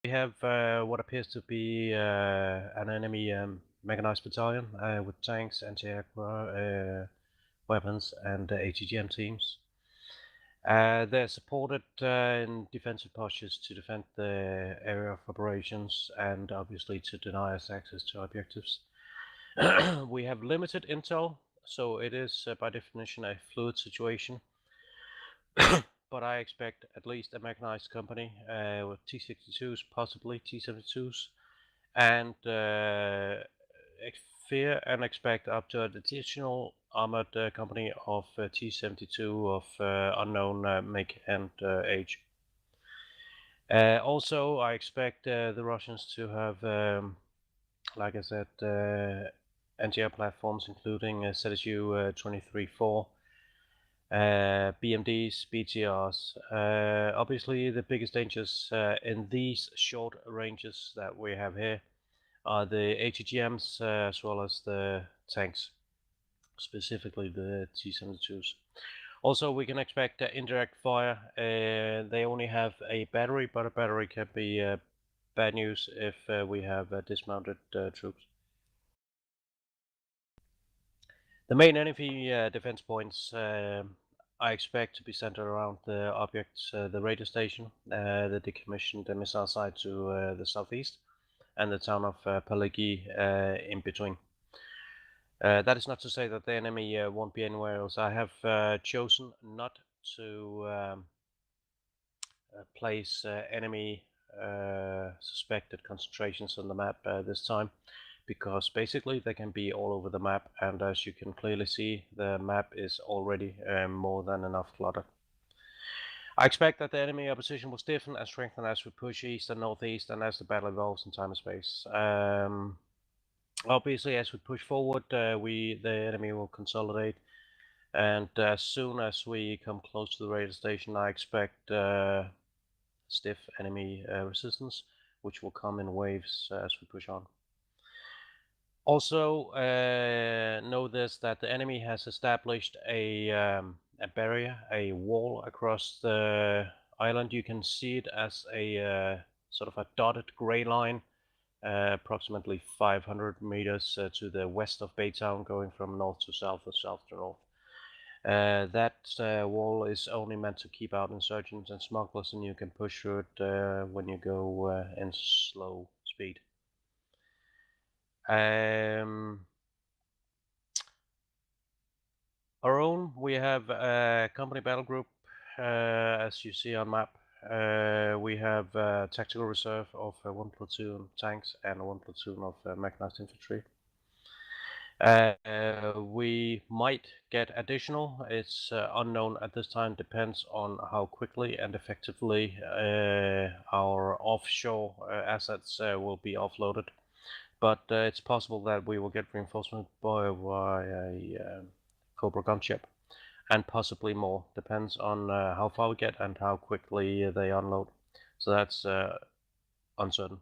We have what appears to be an enemy mechanized battalion with tanks, anti-aircraft weapons, and ATGM teams. They're supported in defensive postures to defend the area of operations and obviously to deny us access to objectives. We have limited intel, so it is by definition a fluid situation. But I expect at least a mechanized company with T-62s, possibly T-72s, and fear and expect up to an additional armored company of T-72 of unknown make and age. Also, I expect the Russians to have, like I said, anti-air platforms, including ZSU 23-4, BMDs, BTRs. Obviously, the biggest dangers in these short ranges that we have here are the ATGMs as well as the tanks, specifically the T-72s. Also, we can expect indirect fire. They only have a battery, but a battery can be bad news if we have dismounted troops. The main enemy defense points I expect to be centered around the objects, the radar station, the decommissioned missile site to the southeast, and the town of Paligi in between. That is not to say that the enemy won't be anywhere else. I have chosen not to place enemy suspected concentrations on the map this time, because basically they can be all over the map, and as you can clearly see, the map is already more than enough cluttered. I expect that the enemy opposition will stiffen and strengthen as we push east and northeast and as the battle evolves in time and space. Obviously, as we push forward, the enemy will consolidate, and as soon as we come close to the radar station, I expect stiff enemy resistance, which will come in waves as we push on. Also, know this, that the enemy has established a barrier, a wall across the island. You can see it as a sort of a dotted gray line, approximately 500 meters to the west of Baytown, going from north to south or south to north. That wall is only meant to keep out insurgents and smugglers, and you can push through it when you go in slow speed. Our own, we have a company battle group, as you see on map. We have a tactical reserve of 1 platoon tanks and 1 platoon of mechanized infantry. We might get additional. It's unknown at this time, depends on how quickly and effectively our offshore assets will be offloaded. But it's possible that we will get reinforcement by a Cobra gunship, and possibly more. Depends on how far we get and how quickly they unload. So that's uncertain.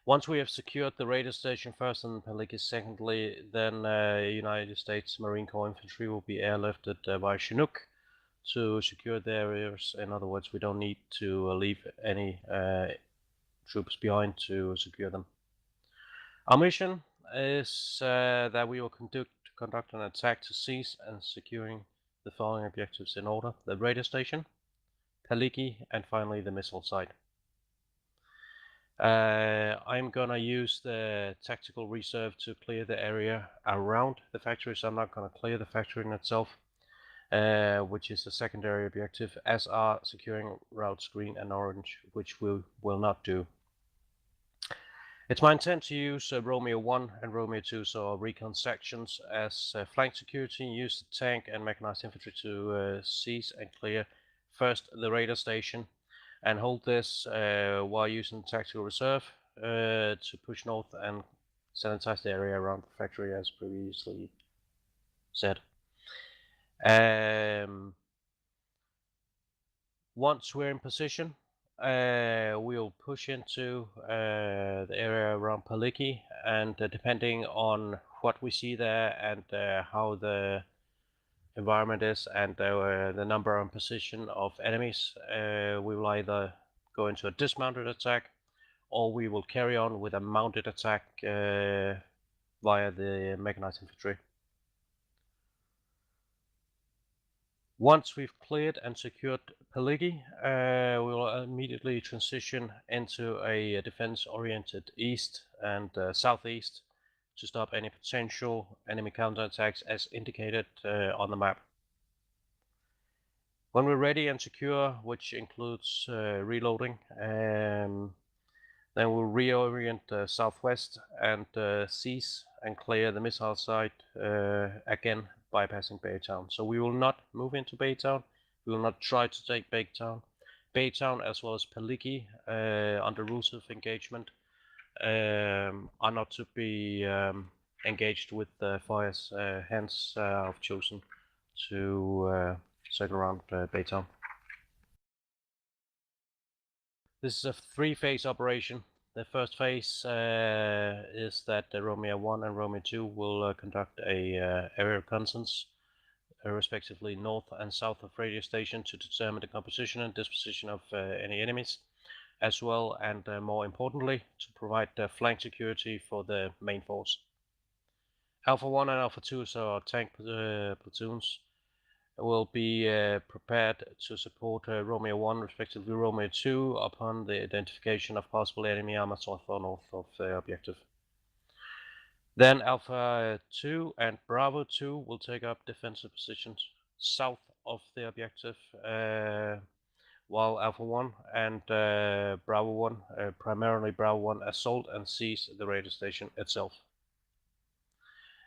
Once we have secured the radar station first and Paliki secondly, then United States Marine Corps infantry will be airlifted by Chinook to secure the areas. In other words, we don't need to leave any troops behind to secure them. Our mission is that we will conduct an attack to seize and securing the following objectives in order: the radar station, Paliki, and finally the missile site. I'm gonna use the tactical reserve to clear the area around the factory, so I'm not gonna clear the factory in itself, which is a secondary objective, as are securing routes green and orange, which we will not do. It's my intent to use Romeo 1 and Romeo 2, so our recon sections, as flank security, use the tank and mechanized infantry to seize and clear first the radar station, and hold this while using the tactical reserve to push north and sanitize the area around the factory, as previously said. Once we're in position, we'll push into the area around Paliki, and depending on what we see there and how the environment is and the number and position of enemies, we will either go into a dismounted attack, or we will carry on with a mounted attack via the mechanized infantry. Once we've cleared and secured Peligi, we will immediately transition into a defense-oriented east and southeast to stop any potential enemy counterattacks as indicated on the map. When we're ready and secure, which includes reloading, then we'll reorient southwest and seize and clear the missile site again, bypassing Baytown. So we will not move into Baytown. We will not try to take Baytown. Baytown as well as Peligi under rules of engagement are not to be engaged with fires. Hence, I've chosen to circle around Baytown. This is a three-phase operation. The first phase is that Romeo 1 and Romeo 2 will conduct a area reconnaissance, respectively north and south of radio station, to determine the composition and disposition of any enemies, as well and more importantly to provide flank security for the main force. Alpha 1 and Alpha 2, so our tank platoons, will be prepared to support Romeo 1, respectively Romeo 2, upon the identification of possible enemy armor south or north of the objective. Then Alpha 2 and Bravo 2 will take up defensive positions south of the objective, while Alpha 1 and Bravo 1, primarily Bravo 1, assault and seize the radio station itself.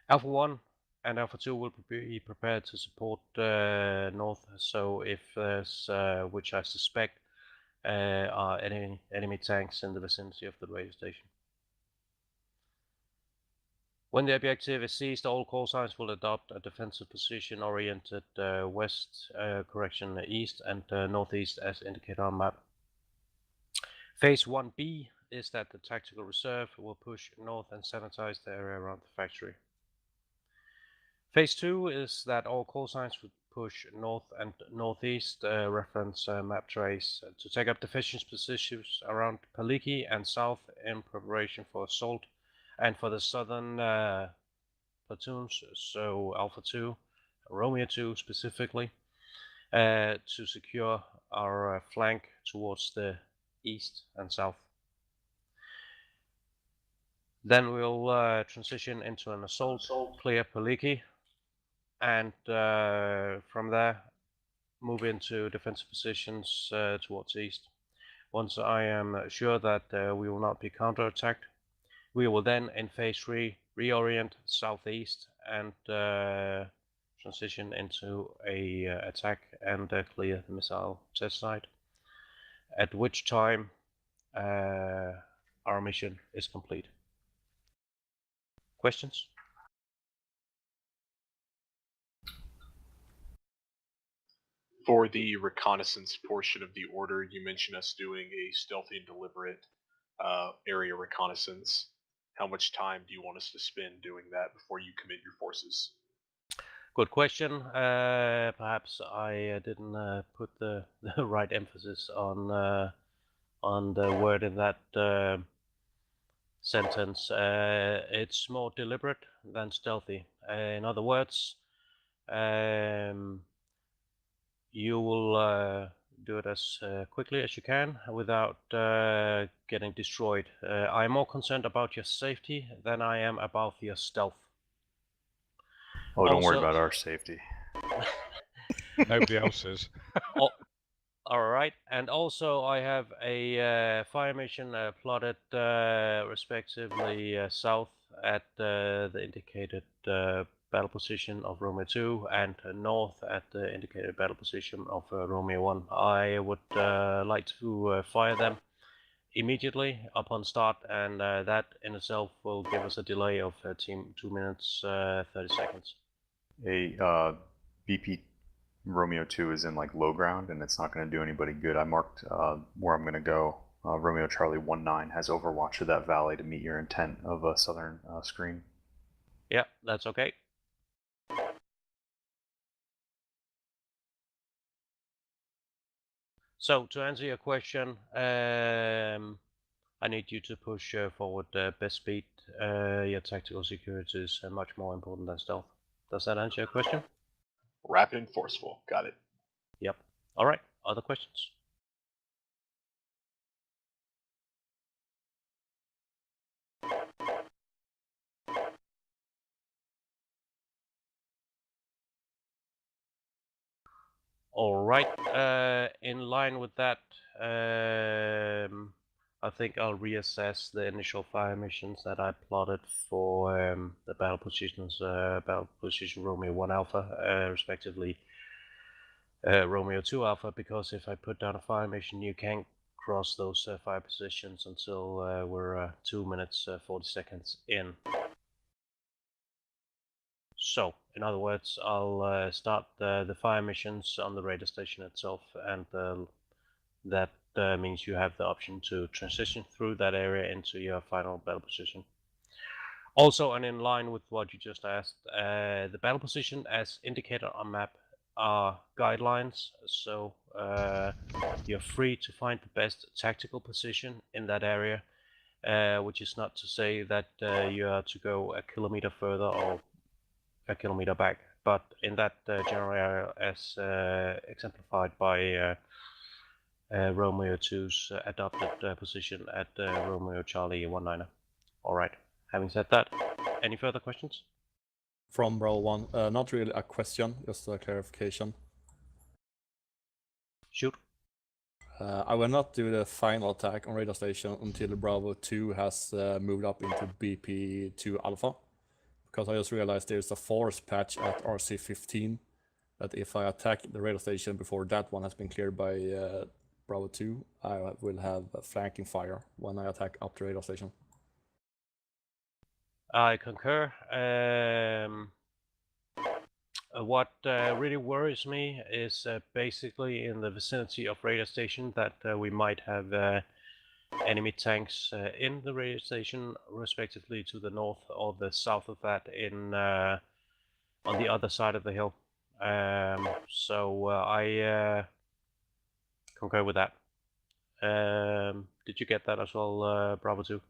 Alpha 1 and Alpha 2 will be prepared to support north, so if there's, which I suspect, are any enemy tanks in the vicinity of the radio station. When the objective is seized, all call signs will adopt a defensive position oriented east and northeast as indicated on map. Phase 1B is that the tactical reserve will push north and sanitize the area around the factory. Phase 2 is that all call signs would push north and northeast, reference map trace, to take up defensive positions around Peligi and south in preparation for assault, and for the southern platoons, so Alpha 2, Romeo 2 specifically, to secure our flank towards the east and south. Then we'll transition into an assault, clear Peligi, and from there move into defensive positions towards east. Once I am sure that we will not be counterattacked, we will then in phase 3 reorient southeast and transition into a attack and clear the missile test site, at which time our mission is complete. Questions? For the reconnaissance portion of the order, you mentioned us doing a stealthy and deliberate area reconnaissance. How much time do you want us to spend doing that before you commit your forces? Good question. Perhaps I didn't put the right emphasis on the word in that sentence. It's more deliberate than stealthy. In other words, you will do it as quickly as you can without getting destroyed. I'm more concerned about your safety than I am about your stealth. Oh, don't worry about our safety. Nobody else's. Alright, and also I have a fire mission plotted respectively south at the indicated battle position of Romeo 2 and north at the indicated battle position of Romeo 1. I would like to fire them immediately upon start, and that in itself will give us a delay of 2 minutes 30 seconds. BP Romeo 2 is in like low ground and it's not going to do anybody good. I marked where I'm going to go. Romeo Charlie 19 has overwatch of that valley to meet your intent of a southern screen. Yeah, that's okay. So to answer your question, I need you to push forward best speed. Your tactical security is much more important than stealth. Does that answer your question? Rapid and forceful. Got it. Yep. All right. Other questions? All right. In line with that, I think I'll reassess the initial fire missions that I plotted for the battle positions, battle position Romeo 1 Alpha, respectively Romeo 2 Alpha, because if I put down a fire mission, you can't cross those fire positions until we're 2 minutes 40 seconds in. So, in other words, I'll start the fire missions on the radar station itself, and that means you have the option to transition through that area into your final battle position. Also, and in line with what you just asked, the battle position as indicated on map are guidelines, so you're free to find the best tactical position in that area, which is not to say that you are to go a kilometer further or a kilometer back, but in that general area as exemplified by Romeo 2's adopted position at Romeo Charlie 19er. Alright, having said that, any further questions? From Bravo 1, not really a question, just a clarification. Shoot. I will not do the final attack on radar station until Bravo 2 has moved up into BP2 Alpha, because I just realized there's a force patch at RC15 that if I attack the radar station before that one has been cleared by Bravo 2, I will have flanking fire when I attack up the radar station. I concur. What really worries me is basically in the vicinity of radar station that we might have enemy tanks in the radar station, respectively to the north or the south of that in on the other side of the hill. So I concur with that. Did you get that as well, Bravo 2?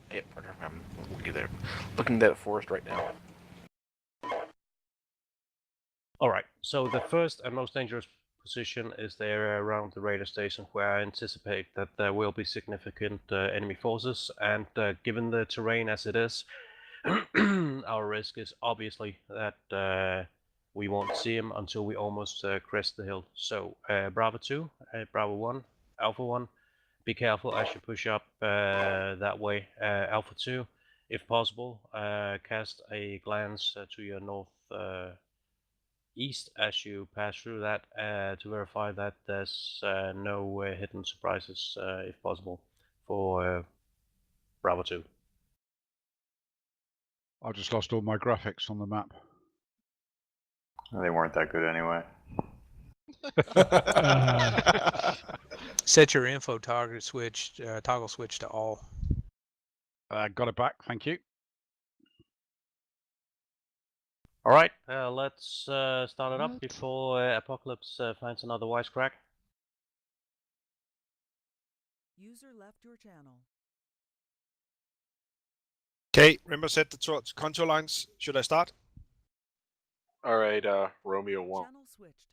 Yeah, partner, I'm looking at that forest right now. Alright, so the first and most dangerous position is the area around the radar station, where I anticipate that there will be significant enemy forces, and given the terrain as it is, our risk is obviously that we won't see him until we almost crest the hill. So Bravo 2, Bravo 1, Alpha 1, be careful as you push up that way. Alpha 2, if possible, cast a glance to your north east as you pass through that to verify that there's no hidden surprises, if possible, for Bravo 2. I just lost all my graphics on the map. They weren't that good anyway. Set your info toggle switch to all. Got it back, thank you. Alright, let's start it up before Apocalypse finds another wisecrack. User left your channel. Okay, remember set the control lines. Should I start? Alright, Romeo 1. Channel switched.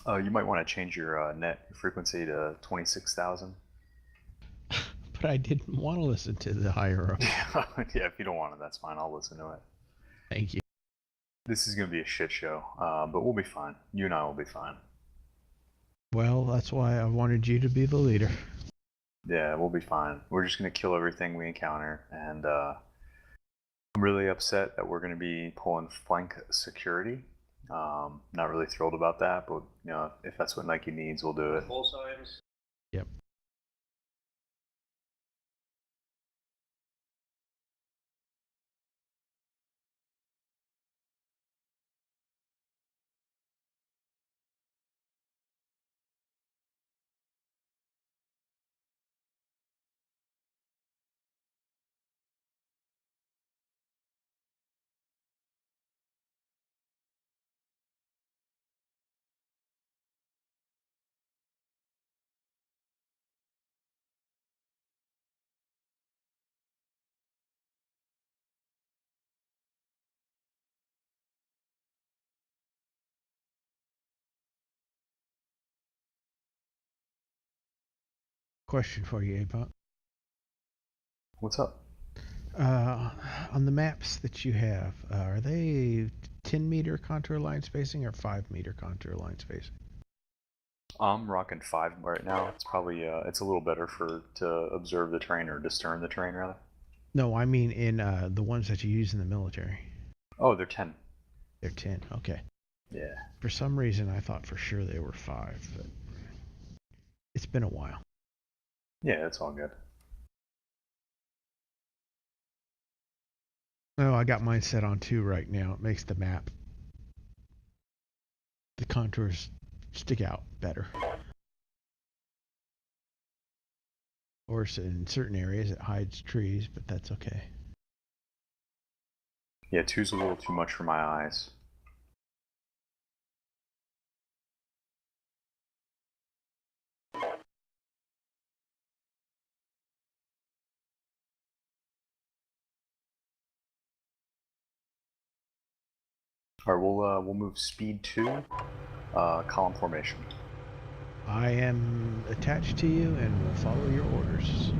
You might want to change your net frequency to 26,000. But I didn't want to listen to the higher up. Yeah, if you don't want it, that's fine. I'll listen to it. Thank you. This is going to be a shit show, but we'll be fine. You and I will be fine. Well, that's why I wanted you to be the leader. Yeah, we'll be fine. We're just going to kill everything we encounter, and I'm really upset that we're going to be pulling flank security. Not really thrilled about that, but you know, if that's what Nike needs, we'll do it. Yep. Question for you, Avon. What's up? On the maps that you have, are they 10-meter contour line spacing or 5-meter contour line spacing? I'm rocking 5 right now. It's probably it's a little better to observe the terrain or discern the terrain rather. No, I mean in the ones that you use in the military. Oh, they're 10. They're 10. Okay. Yeah. For some reason, I thought for sure they were 5, but it's been a while. Yeah, it's all good. Oh, I got mine set on 2 right now. It makes the map, the contours stick out better. Or in certain areas it hides trees, but that's okay. Yeah, 2's a little too much for my eyes. Alright, we'll move speed 2, column formation. I am attached to you and will follow your orders.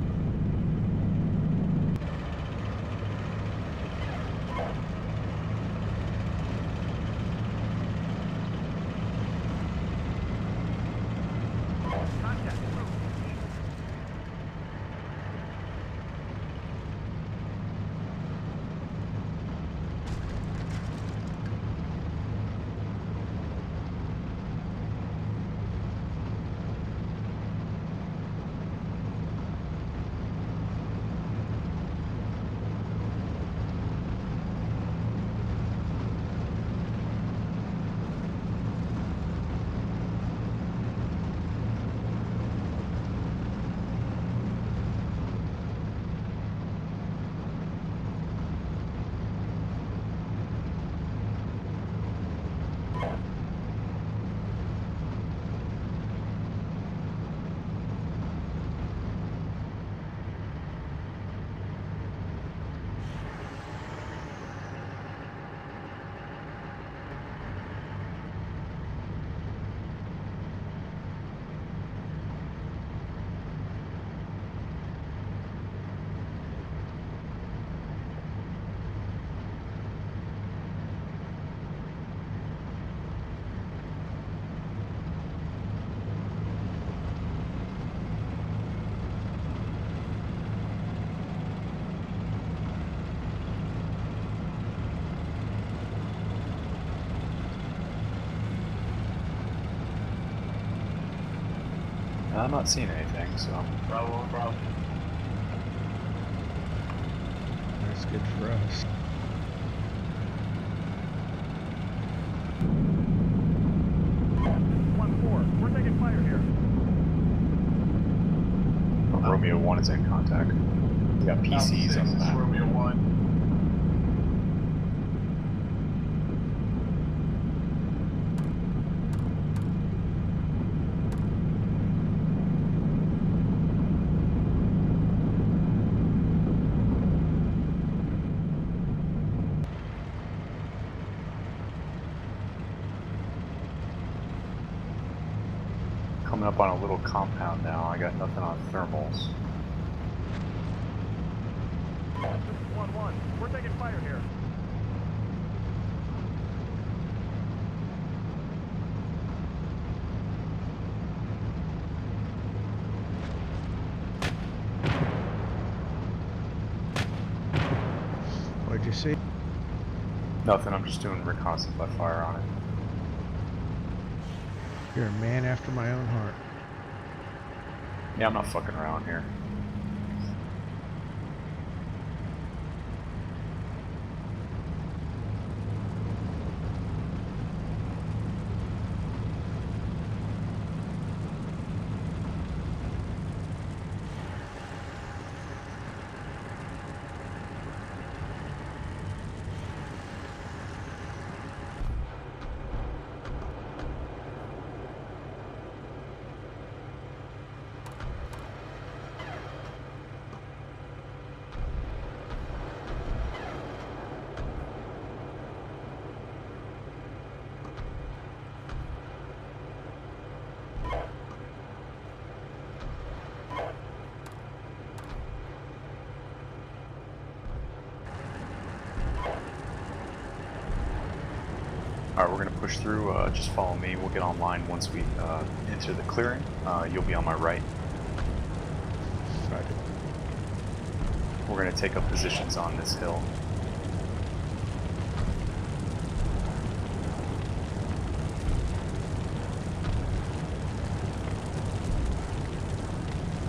I'm not seeing anything, so. Bravo, bravo. That's good for us. We're taking fire here. Oh, Romeo 1 is in contact. We got PCs on the map. Romeo 1. Coming up on a little compound now. I got nothing on thermals. 1-1. We're taking fire here. What'd you see? Nothing, I'm just doing reconnaissance by fire on it. You're a man after my own heart. Yeah, I'm not fucking around here. push through, just follow me. We'll get online once we enter the clearing. You'll be on my right. Right. We're going to take up positions on this hill.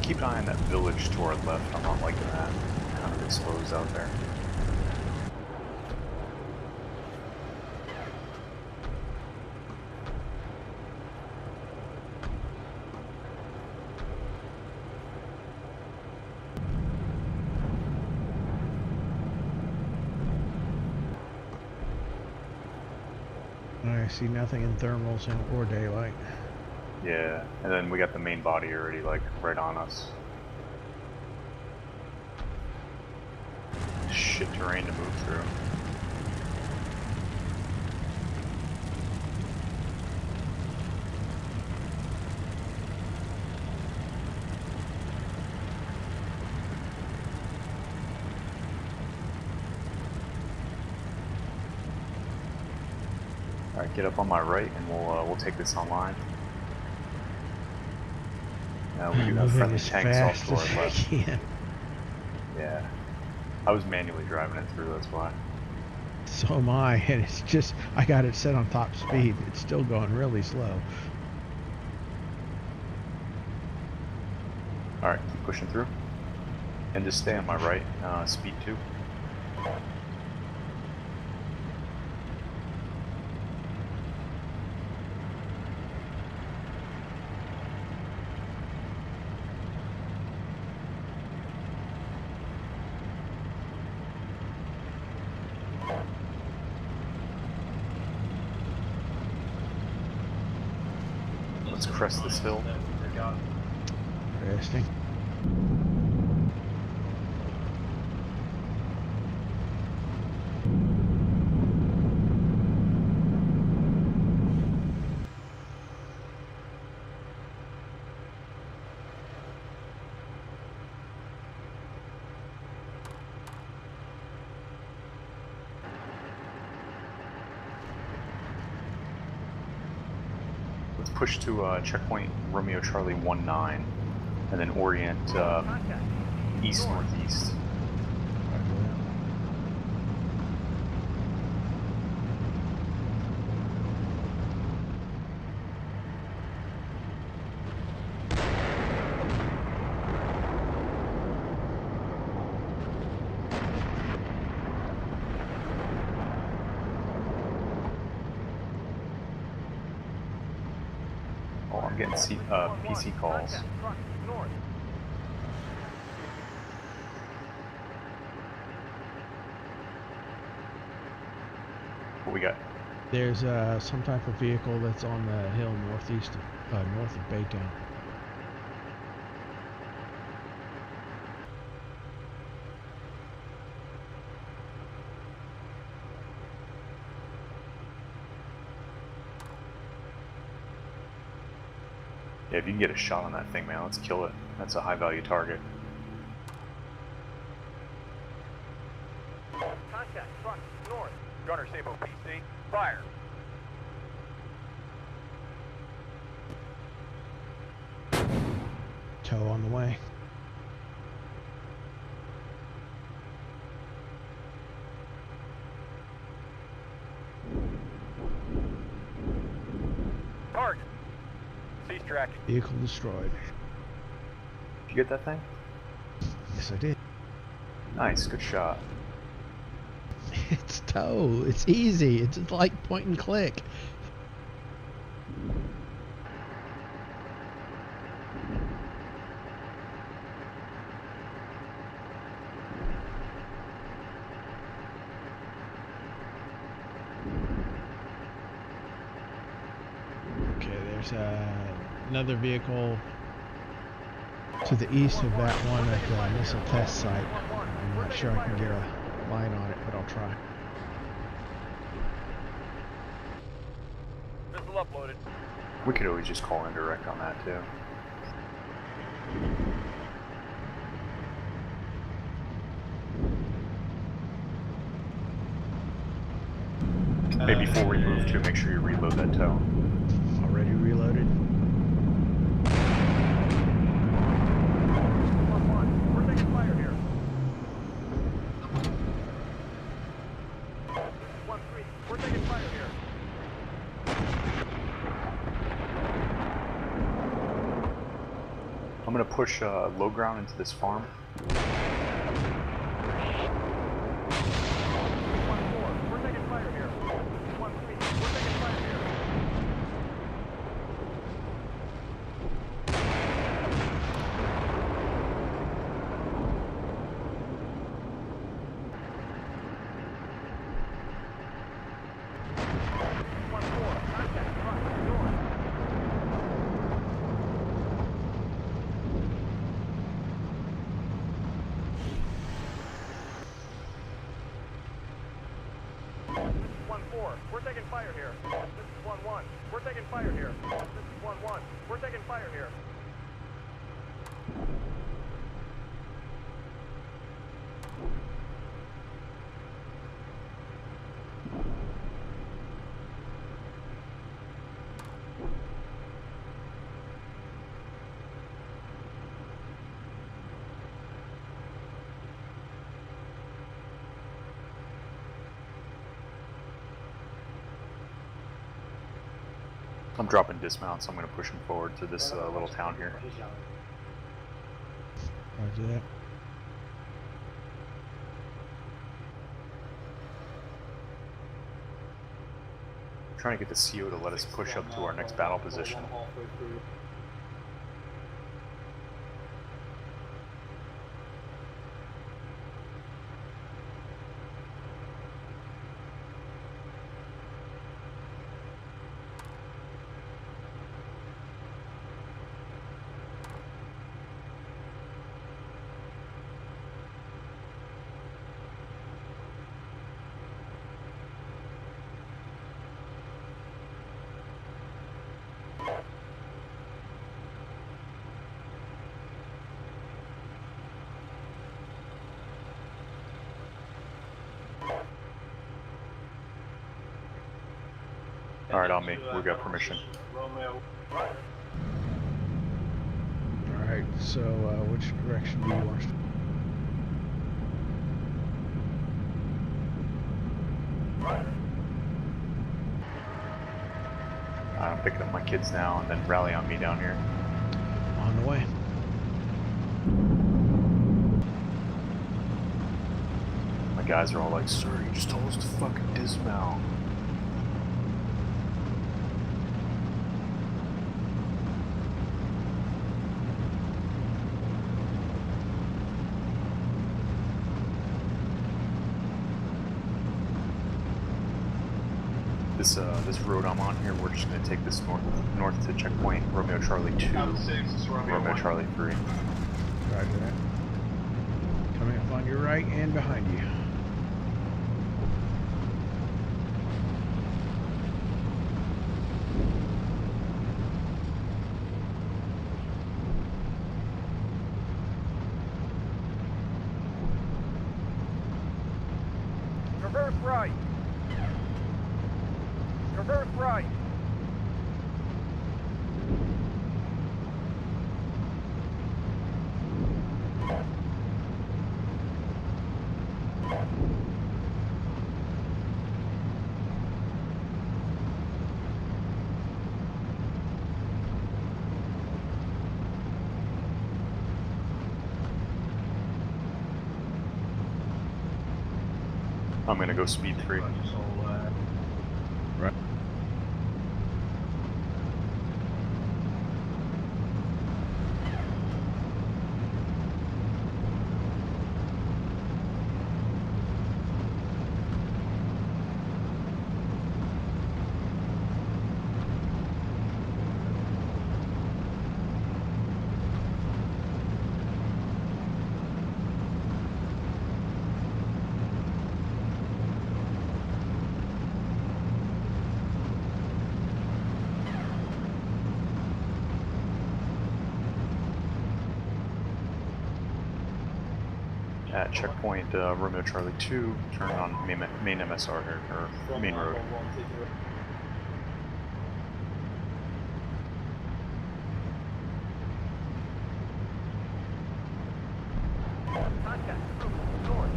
Keep an eye on that village to our left. I'm not liking that. Kind of exposed out there. I see nothing in thermals or daylight. Yeah, and then we got the main body already, like, right on us. Shit terrain to move through. Alright, get up on my right and we'll take this online. Now we do have Moving friendly as tanks off fast to our as I left. can. Yeah. I was manually driving it through, that's why. So am I, and it's just, I got it set on top speed. It's still going really slow. Alright, keep pushing through. And just stay on my right, speed 2. Let's crest this hill. Interesting. Let's push to checkpoint Romeo Charlie 19, and then orient east-northeast. Oh, I'm getting PC calls. What we got? There's some type of vehicle that's on the hill northeast of, north of Baytown. Yeah, if you can get a shot on that thing, man, let's kill it. That's a high-value target. Contact, front, north. Gunner Sabo PC, fire. Tow on the way. Target. Cease tracking. Vehicle destroyed. Did you get that thing? Yes, I did. Nice, good shot. It's tow. It's easy. It's like point and click. Okay, there's another vehicle to the east of that one at the missile test site. I'm not sure I can get a line on it, but I'll try. Missile uploaded. We could always just call indirect on that, too. Hey, before we move to, make sure you reload that tow. Already reloaded. 1-1. We're taking fire here. 1-3. We're taking fire here. I'm gonna push low ground into this farm. 1-4. We're taking fire here. 1-3. We're taking fire here. We're taking fire here. This is 1-1. We're taking fire here. This is 1-1. We're taking fire here. I'm dropping dismount, so I'm gonna push him forward to this little town here. Roger that. I'm trying to get the CO to let us push up to our next battle position. Alright, on me. We got permission. Alright, so which direction do you want us to? I'm picking up my kids now and then rally on me down here. On the way. My guys are all like, sir, you just told us to fucking dismount. This road I'm on here, we're just going to take this north to checkpoint Romeo Charlie 2, Romeo Charlie 3. Roger that. Coming up on your right and behind you. Reverse right. Reverse right. I'm going to go speed 3. Right. at checkpoint Romeo Charlie 2, turn on main MSR here, or main road. Contact. North.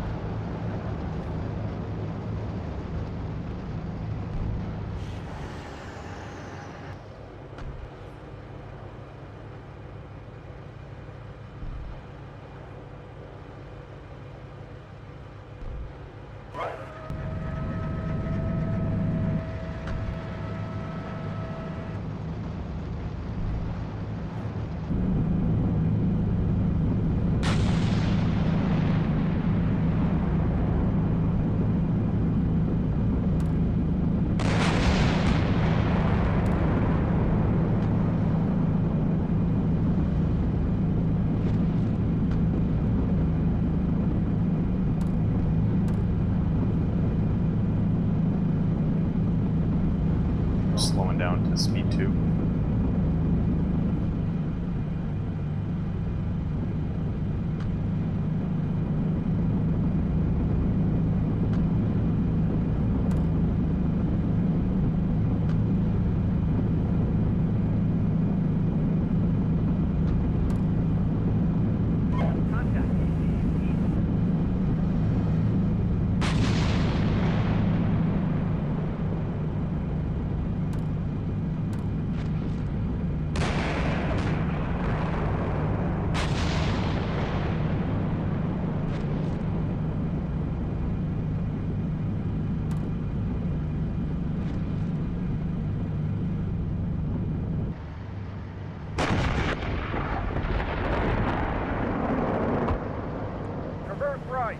Slowing down to speed 2. Reverse right.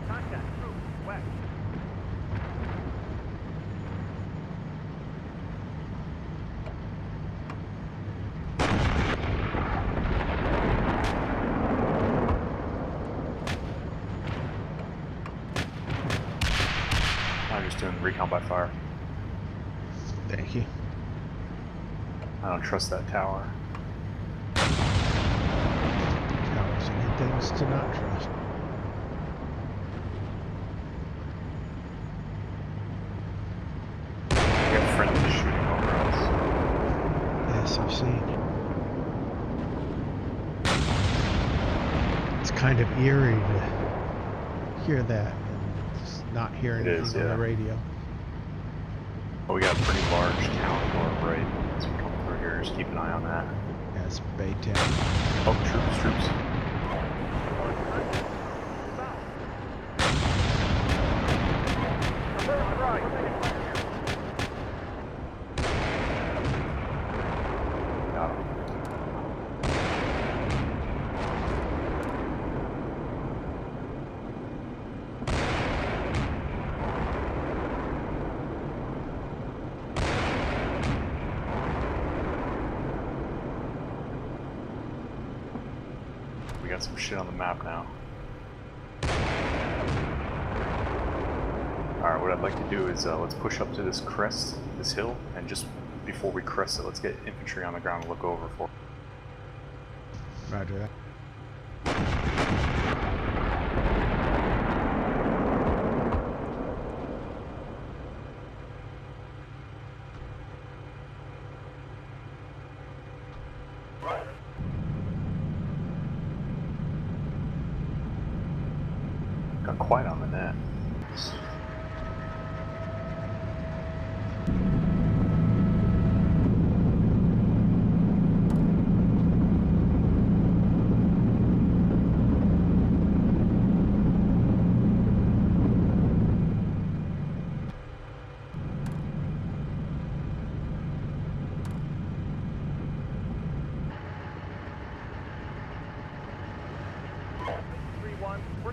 Contact. Troops. West. I'm just doing recon by fire. Thank you. I don't trust that tower. Towers and things to not trust. We got friendly shooting over us. Yes, I've seen. It's kind of eerie to hear that and just not hear It anything is, on yeah. the radio. But we got a pretty large town to our right as we come through here. Just keep an eye on that. Yeah, it's Baytown. Oh, troops. Reverse right. Got 'em. We got some shit on the map now. Alright, what I'd like to do is let's push up to this crest, this hill, and just before we crest it, let's get infantry on the ground and look over for it. Roger that. Got quiet on the net.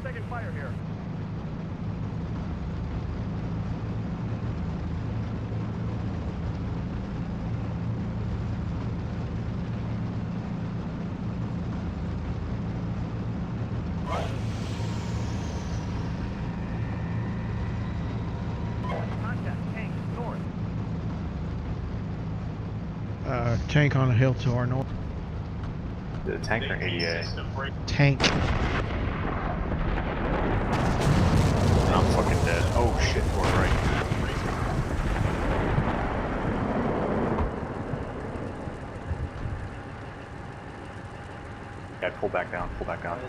taking fire here. Contact tank north. Tank on a hill to our north. The tank or ADA? Tank. I'm fucking dead. Oh shit, we're right. Yeah, pull back down, pull back down.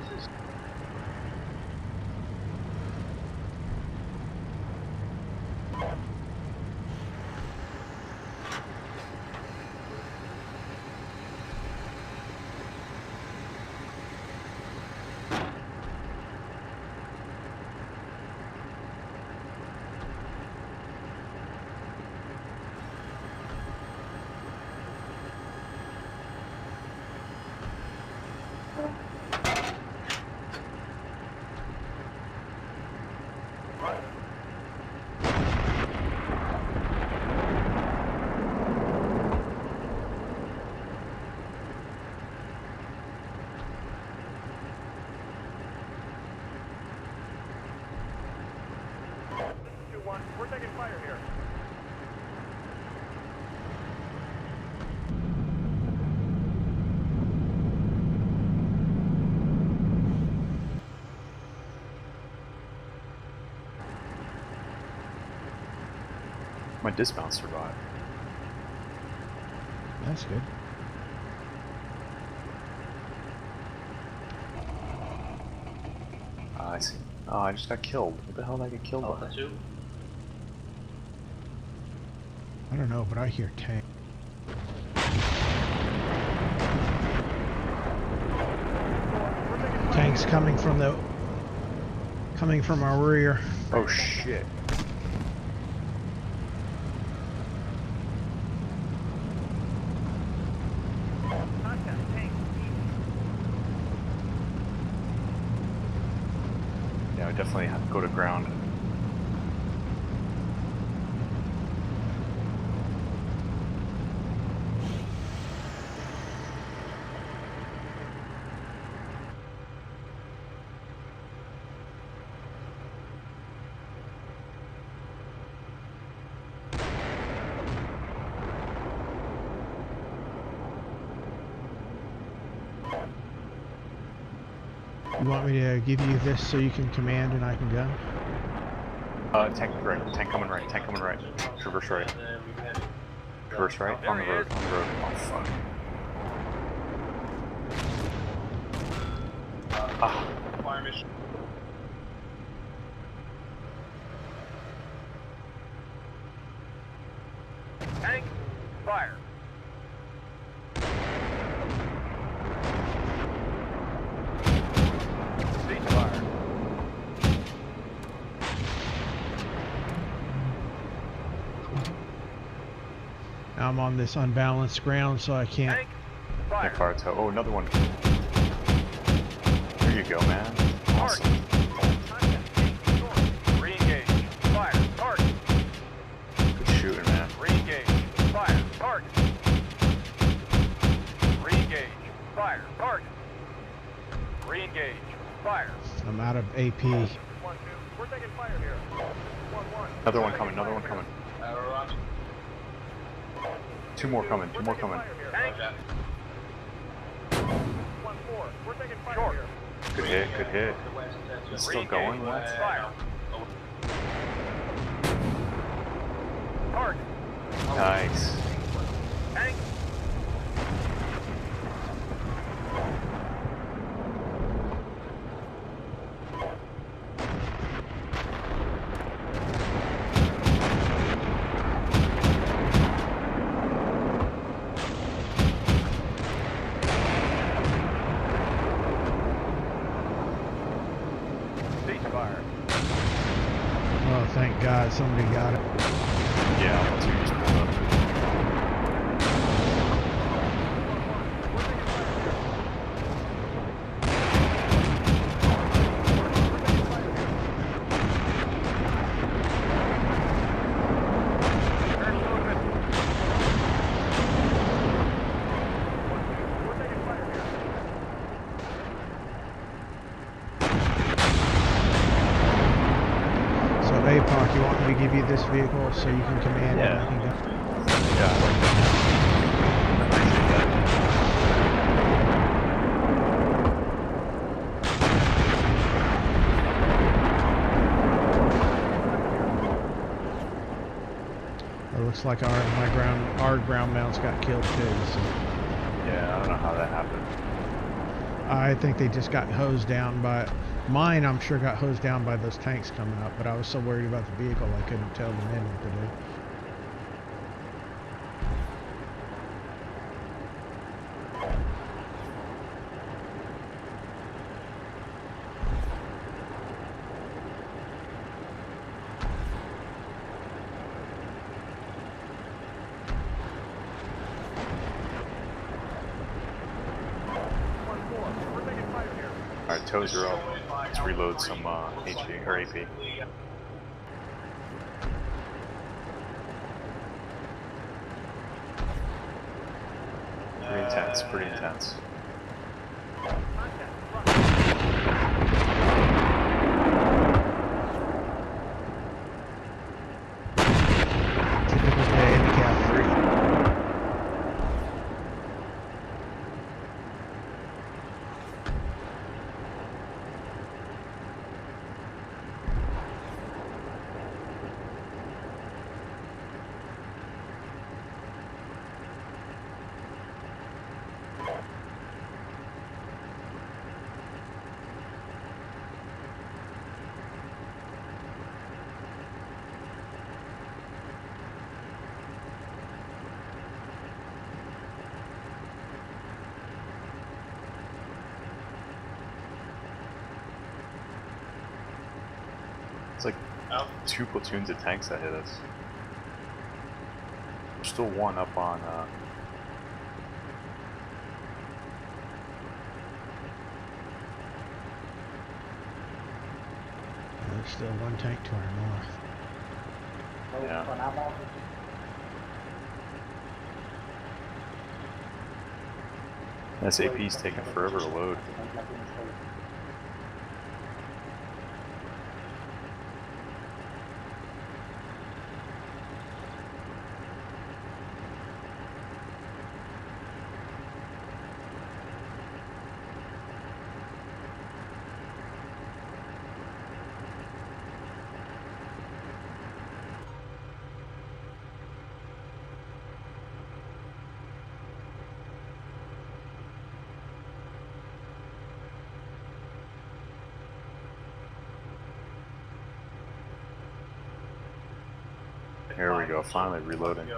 We're taking fire here. My dismount survived. That's good. I see. Oh, I just got killed. What the hell did I get killed by? I don't know, but I hear tank. Tanks coming from our rear. Oh shit. Contact tank Yeah, I definitely have to go to ground. You want me to give you this so you can command and I can go? Tank right, tank coming right, tank coming right. Reverse right. Reverse right, on the road, on the road. Oh fuck. Ah. tank fire. Ceasefire. Now I'm on this unbalanced ground, so I can't. Tank fire. Can't fire a tow. Oh, another one. There you go, man. Awesome. Contact tank north. Re-engage. Fire. Target. Good shooting, man. Re-engage. Fire. Target. Re-engage. Fire. Target. Re-engage. Fire. I'm out of AP. 1-2. We're taking fire here. 1-1. Another one coming, another one coming. Two more coming, two more coming. Tank. 1-4. We're taking fire here. Good hit, good hit. It's still going, what? Fire. Target. Nice. Tank. Ceasefire. Oh, thank God, somebody got it. Yeah, two just pulled up. We're taking fire here. vehicle so you can command Yeah. and I can go? Yeah. It looks like our ground mounts got killed too. So. Yeah, I don't know how that happened. I think they just got hosed down by mine. I'm sure got hosed down by those tanks coming up. But I was so worried about the vehicle I couldn't tell the men what to do. Alright, toes are up. Let's reload some HP or AP. Pretty intense, pretty intense. Typical day in the cavalry. It's like 2 platoons of tanks that hit us. There's still one up on There's still one tank to our north. yeah. SAP's taking forever to load. Here we go, finally reloading.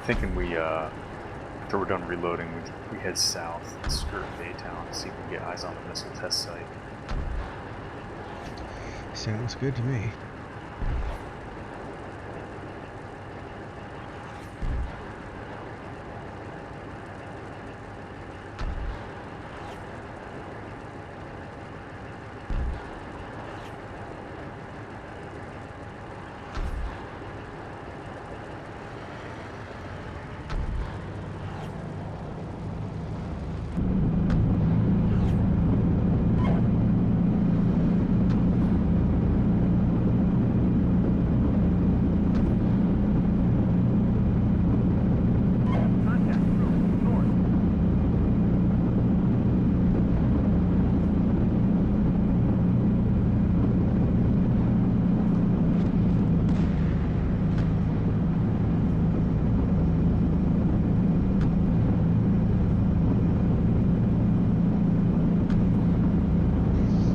Thinking we, after we're done reloading, we head south and skirt Baytown, see if we can get eyes on the missile test site. Sounds good to me.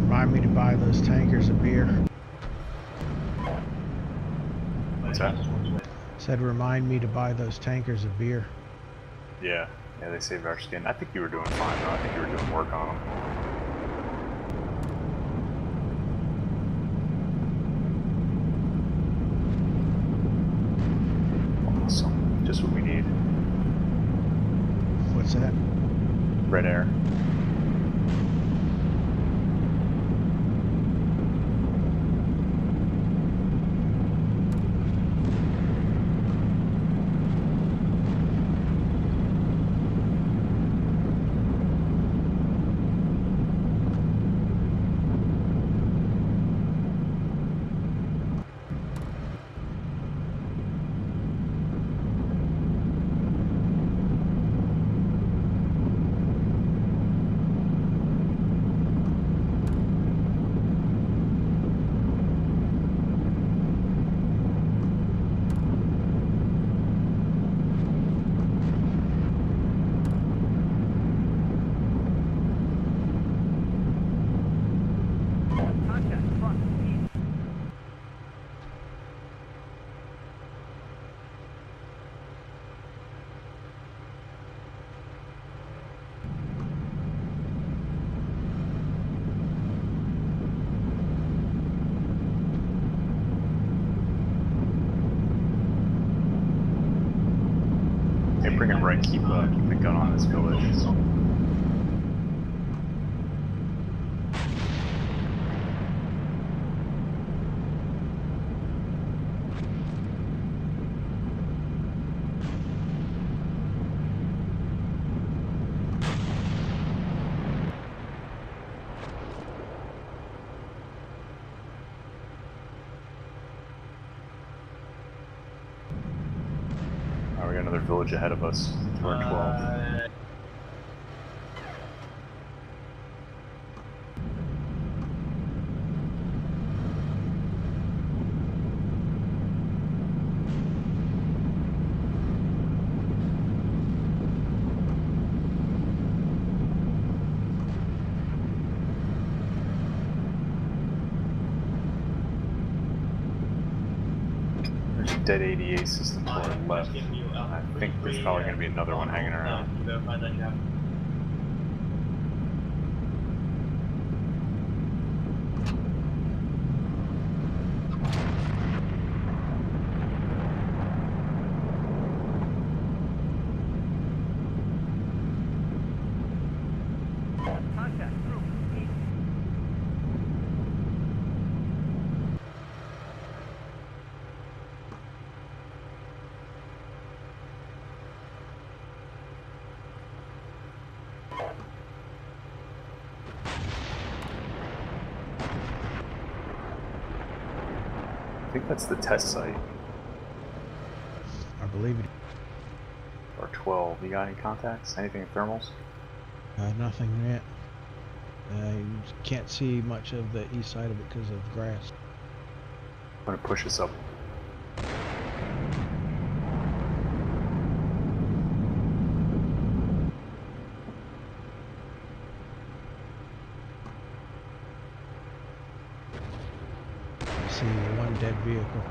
Remind me to buy those tankers a beer. What's that? Said remind me to buy those tankers a beer. Yeah, they saved our skin. I think you were doing fine though. I think you were doing work on them. What's that? Red air. Contact front, east. Hey, bring it right. Keep the gun on this village. Oh, we got another village ahead of us. We're at 12. There's a dead ADA system to our left. I think there's probably going to be another one hanging around. Contact group, east. I think that's the test site. I believe it. Or 12. You got any contacts? Anything in thermals? Nothing yet. You can't see much of the east side of it because of grass. I'm going to push us up. I see one dead vehicle.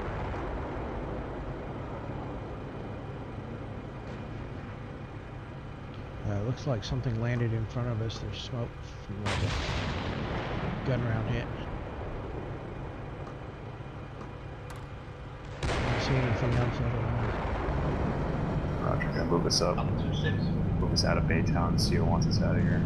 Looks like something landed in front of us. There's smoke from where the gun round hit. Don't see anything else otherwise. Roger, gonna move us up. Move us out of Baytown. CO wants us out of here.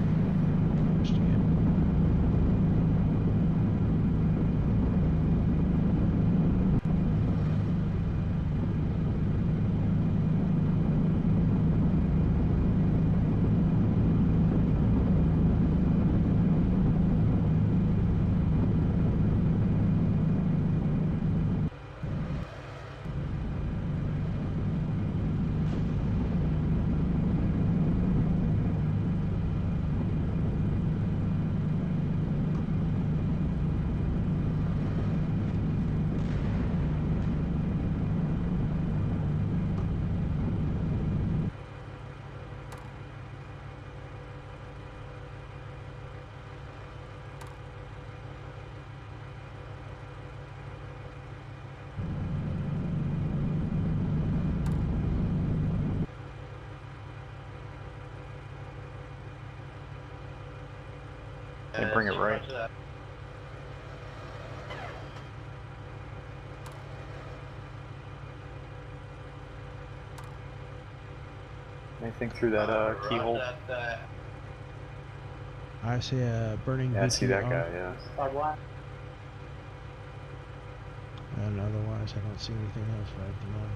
They bring it right. Anything through that keyhole? I see a burning Yeah, I VTR. see that guy, yeah. And otherwise, I don't see anything else right at the moment.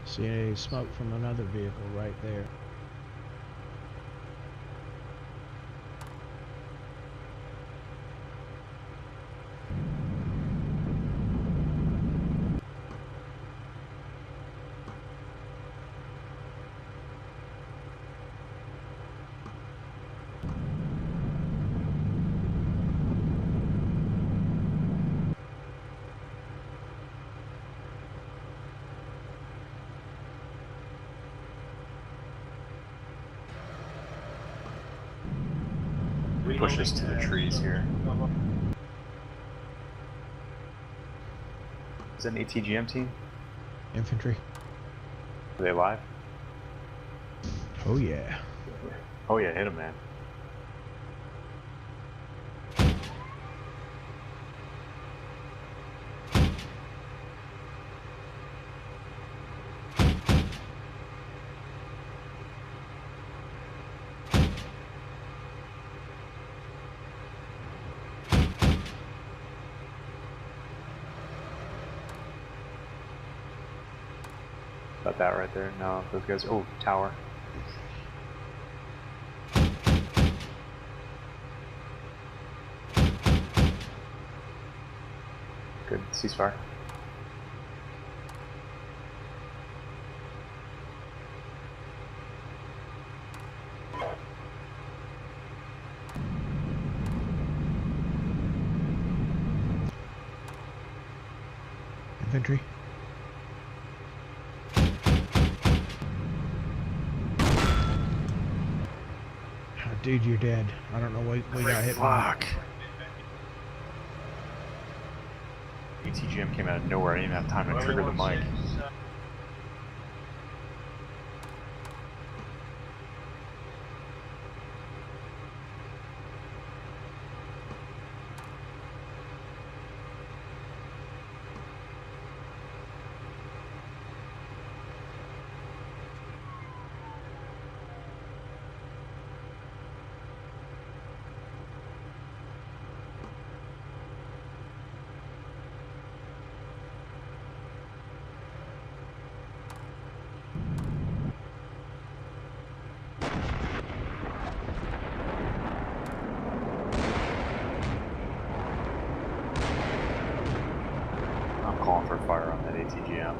See any smoke from another vehicle right there. Push us to the trees here. Is that an ATGM team? Infantry. Are they live? Oh yeah. Oh yeah, hit him, man. About that right there. No, those guys. Oh, tower. Good. Ceasefire. Infantry. Oh, dude, you're dead. I don't know what we got hit by. Fuck. ATGM came out of nowhere. I didn't even have time to trigger the mic. I'm calling for fire on that ATGM.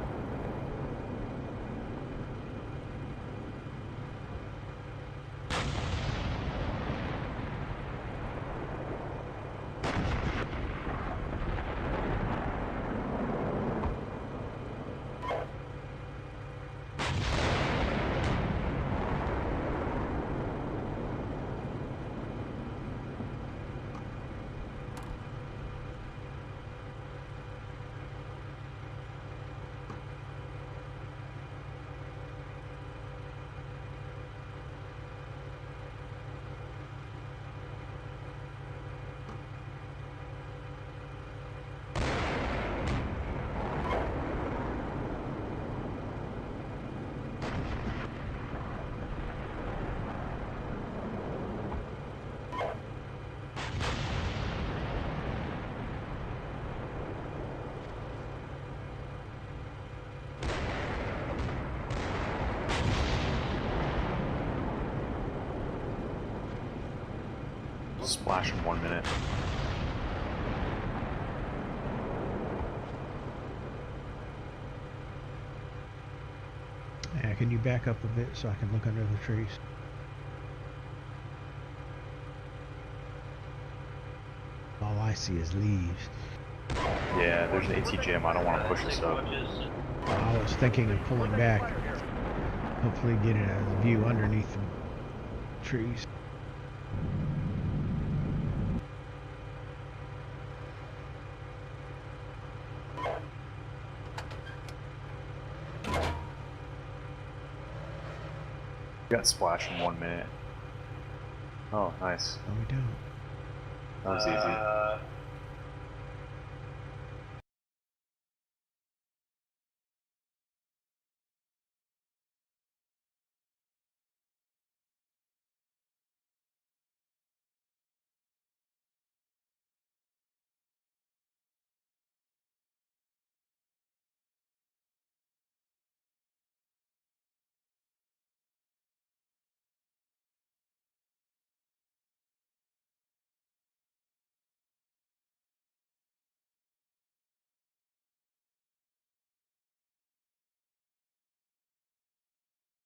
Splash in 1 minute. Yeah, can you back up a bit so I can look under the trees? All I see is leaves. Yeah, there's an ATGM. I don't want to push this up. I was thinking of pulling back. Hopefully get a view underneath the trees. Got splash in 1 minute. Oh, nice. No, we don't. That was easy.